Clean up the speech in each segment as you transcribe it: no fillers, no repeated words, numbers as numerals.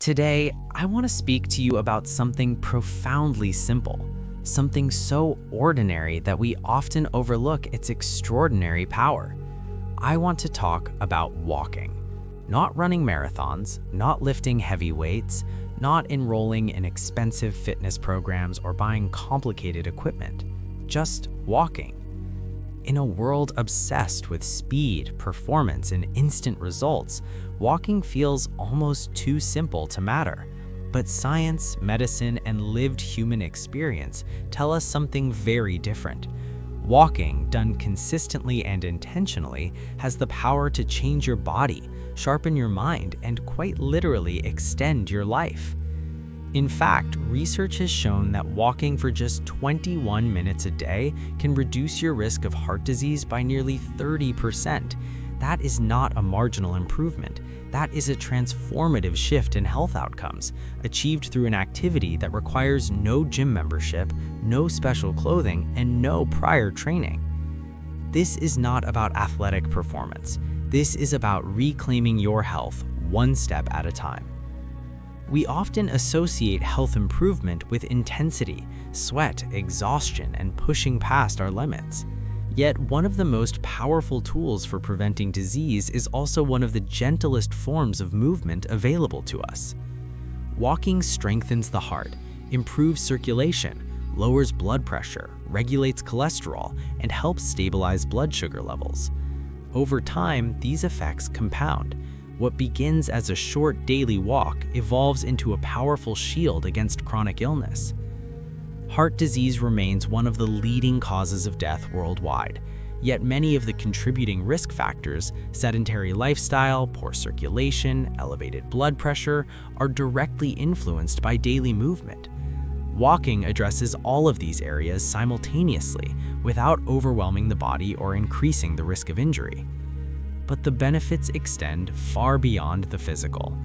Today, I want to speak to you about something profoundly simple, something so ordinary that we often overlook its extraordinary power. I want to talk about walking. Not running marathons, not lifting heavy weights, not enrolling in expensive fitness programs or buying complicated equipment. Just walking. In a world obsessed with speed, performance, and instant results, walking feels almost too simple to matter. But science, medicine, and lived human experience tell us something very different. Walking, done consistently and intentionally, has the power to change your body, sharpen your mind, and quite literally extend your life. In fact, research has shown that walking for just 21 minutes a day can reduce your risk of heart disease by nearly 30%. That is not a marginal improvement. That is a transformative shift in health outcomes, achieved through an activity that requires no gym membership, no special clothing, and no prior training. This is not about athletic performance. This is about reclaiming your health one step at a time. We often associate health improvement with intensity, sweat, exhaustion, and pushing past our limits. Yet, one of the most powerful tools for preventing disease is also one of the gentlest forms of movement available to us. Walking strengthens the heart, improves circulation, lowers blood pressure, regulates cholesterol, and helps stabilize blood sugar levels. Over time, these effects compound. What begins as a short daily walk evolves into a powerful shield against chronic illness. Heart disease remains one of the leading causes of death worldwide, yet many of the contributing risk factors, sedentary lifestyle, poor circulation, elevated blood pressure, are directly influenced by daily movement. Walking addresses all of these areas simultaneously without overwhelming the body or increasing the risk of injury. But the benefits extend far beyond the physical.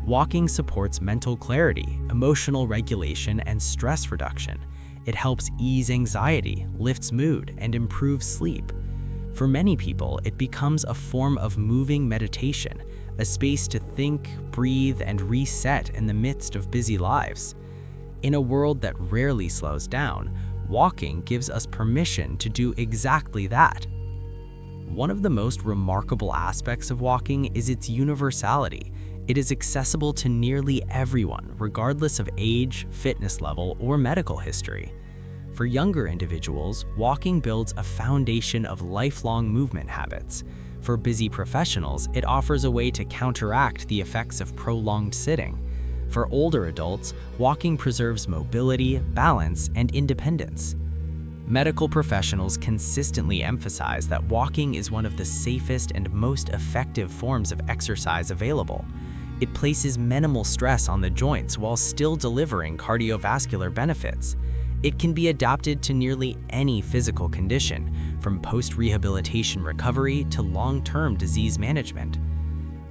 Walking supports mental clarity, emotional regulation, and stress reduction. It helps ease anxiety, lifts mood, and improves sleep. For many people, it becomes a form of moving meditation, a space to think, breathe, and reset in the midst of busy lives. In a world that rarely slows down, walking gives us permission to do exactly that. One of the most remarkable aspects of walking is its universality. It is accessible to nearly everyone, regardless of age, fitness level, or medical history. For younger individuals, walking builds a foundation of lifelong movement habits. For busy professionals, it offers a way to counteract the effects of prolonged sitting. For older adults, walking preserves mobility, balance, and independence. Medical professionals consistently emphasize that walking is one of the safest and most effective forms of exercise available. It places minimal stress on the joints while still delivering cardiovascular benefits. It can be adapted to nearly any physical condition, from post-rehabilitation recovery to long-term disease management.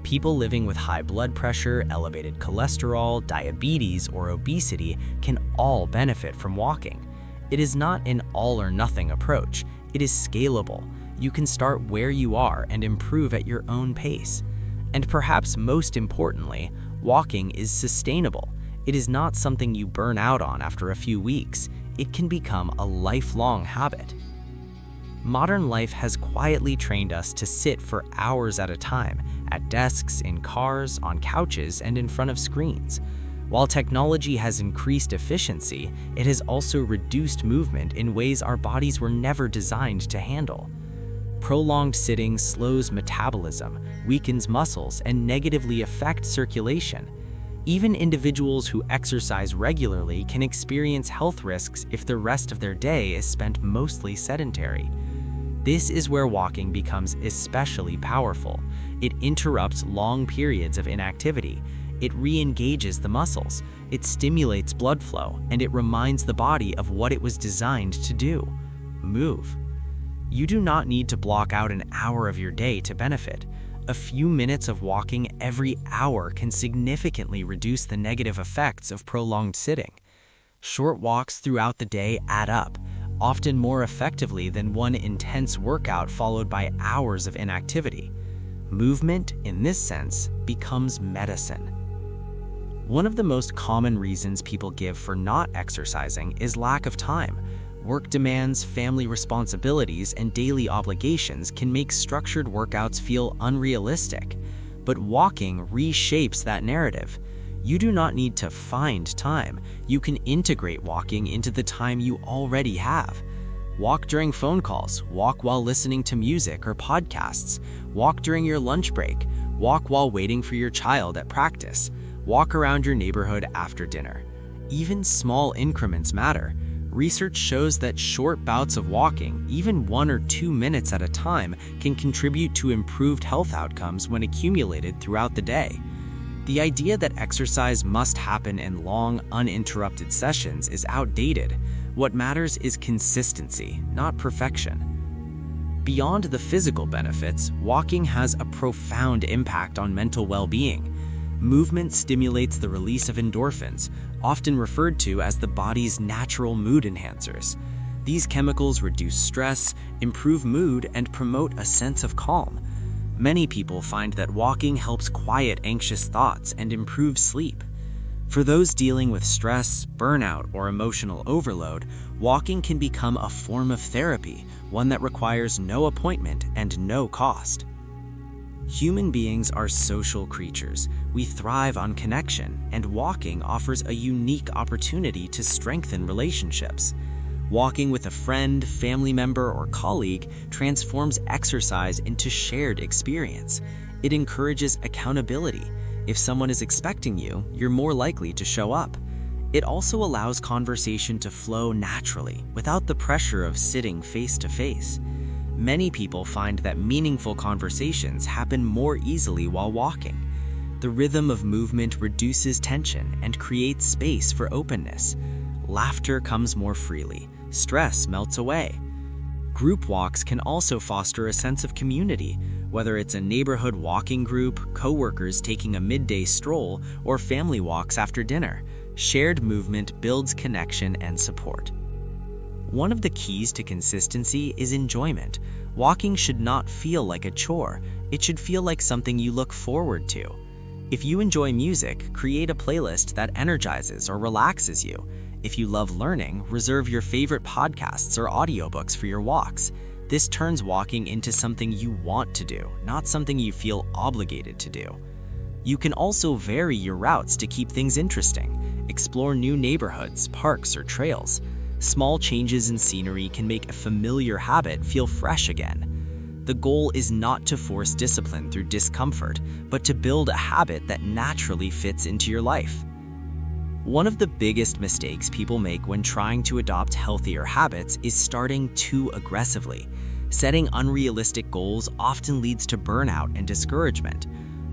People living with high blood pressure, elevated cholesterol, diabetes, or obesity can all benefit from walking. It is not an all-or-nothing approach. It is scalable. You can start where you are and improve at your own pace. And perhaps most importantly, walking is sustainable. It is not something you burn out on after a few weeks. It can become a lifelong habit. Modern life has quietly trained us to sit for hours at a time, at desks, in cars, on couches, and in front of screens. While technology has increased efficiency, it has also reduced movement in ways our bodies were never designed to handle. Prolonged sitting slows metabolism, weakens muscles, and negatively affects circulation. Even individuals who exercise regularly can experience health risks if the rest of their day is spent mostly sedentary. This is where walking becomes especially powerful. It interrupts long periods of inactivity. It re-engages the muscles, it stimulates blood flow, and it reminds the body of what it was designed to do: move. You do not need to block out an hour of your day to benefit. A few minutes of walking every hour can significantly reduce the negative effects of prolonged sitting. Short walks throughout the day add up, often more effectively than one intense workout followed by hours of inactivity. Movement, in this sense, becomes medicine. One of the most common reasons people give for not exercising is lack of time. Work demands, family responsibilities, and daily obligations can make structured workouts feel unrealistic. But walking reshapes that narrative. You do not need to find time. You can integrate walking into the time you already have. Walk during phone calls, walk while listening to music or podcasts, walk during your lunch break, walk while waiting for your child at practice, walk around your neighborhood after dinner. Even small increments matter. Research shows that short bouts of walking, even 1 or 2 minutes at a time, can contribute to improved health outcomes when accumulated throughout the day. The idea that exercise must happen in long, uninterrupted sessions is outdated. What matters is consistency, not perfection. Beyond the physical benefits, walking has a profound impact on mental well-being. Movement stimulates the release of endorphins, often referred to as the body's natural mood enhancers. These chemicals reduce stress, improve mood, and promote a sense of calm. Many people find that walking helps quiet anxious thoughts and improve sleep. For those dealing with stress, burnout, or emotional overload, walking can become a form of therapy, one that requires no appointment and no cost. Human beings are social creatures. We thrive on connection, and walking offers a unique opportunity to strengthen relationships. Walking with a friend, family member, or colleague transforms exercise into shared experience. It encourages accountability. If someone is expecting you, you're more likely to show up. It also allows conversation to flow naturally, without the pressure of sitting face to face. Many people find that meaningful conversations happen more easily while walking. The rhythm of movement reduces tension and creates space for openness. Laughter comes more freely. Stress melts away. Group walks can also foster a sense of community, whether it's a neighborhood walking group, coworkers taking a midday stroll, or family walks after dinner. Shared movement builds connection and support. One of the keys to consistency is enjoyment. Walking should not feel like a chore. It should feel like something you look forward to. If you enjoy music, create a playlist that energizes or relaxes you. If you love learning, reserve your favorite podcasts or audiobooks for your walks. This turns walking into something you want to do, not something you feel obligated to do. You can also vary your routes to keep things interesting. Explore new neighborhoods, parks, or trails. Small changes in scenery can make a familiar habit feel fresh again. The goal is not to force discipline through discomfort, but to build a habit that naturally fits into your life. One of the biggest mistakes people make when trying to adopt healthier habits is starting too aggressively. Setting unrealistic goals often leads to burnout and discouragement.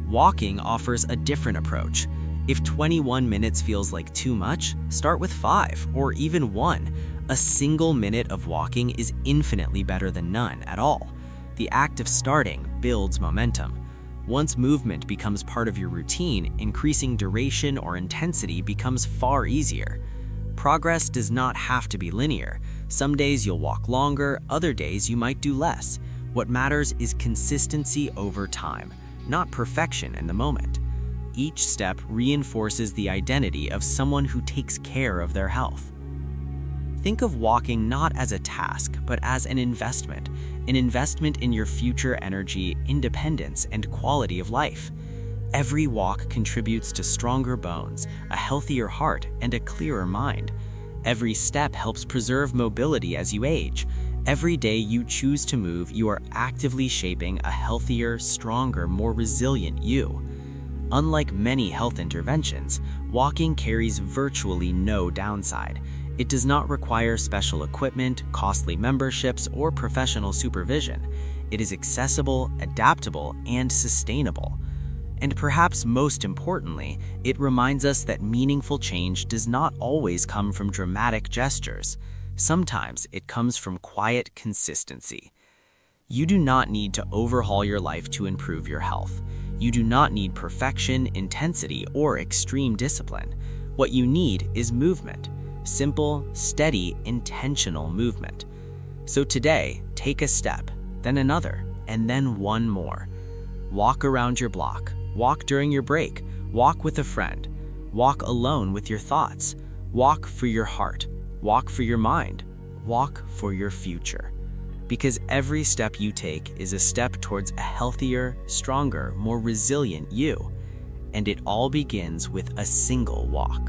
Walking offers a different approach. If 21 minutes feels like too much, start with 5 or even 1. A single minute of walking is infinitely better than none at all. The act of starting builds momentum. Once movement becomes part of your routine, increasing duration or intensity becomes far easier. Progress does not have to be linear. Some days you'll walk longer, other days you might do less. What matters is consistency over time, not perfection in the moment. Each step reinforces the identity of someone who takes care of their health. Think of walking not as a task, but as an investment in your future energy, independence, and quality of life. Every walk contributes to stronger bones, a healthier heart, and a clearer mind. Every step helps preserve mobility as you age. Every day you choose to move, you are actively shaping a healthier, stronger, more resilient you. Unlike many health interventions, walking carries virtually no downside. It does not require special equipment, costly memberships, or professional supervision. It is accessible, adaptable, and sustainable. And perhaps most importantly, it reminds us that meaningful change does not always come from dramatic gestures. Sometimes it comes from quiet consistency. You do not need to overhaul your life to improve your health. You do not need perfection, intensity, or extreme discipline. What you need is movement. Simple, steady, intentional movement. So today, take a step, then another, and then one more. Walk around your block. Walk during your break. Walk with a friend. Walk alone with your thoughts. Walk for your heart. Walk for your mind. Walk for your future. Because every step you take is a step towards a healthier, stronger, more resilient you. And it all begins with a single walk.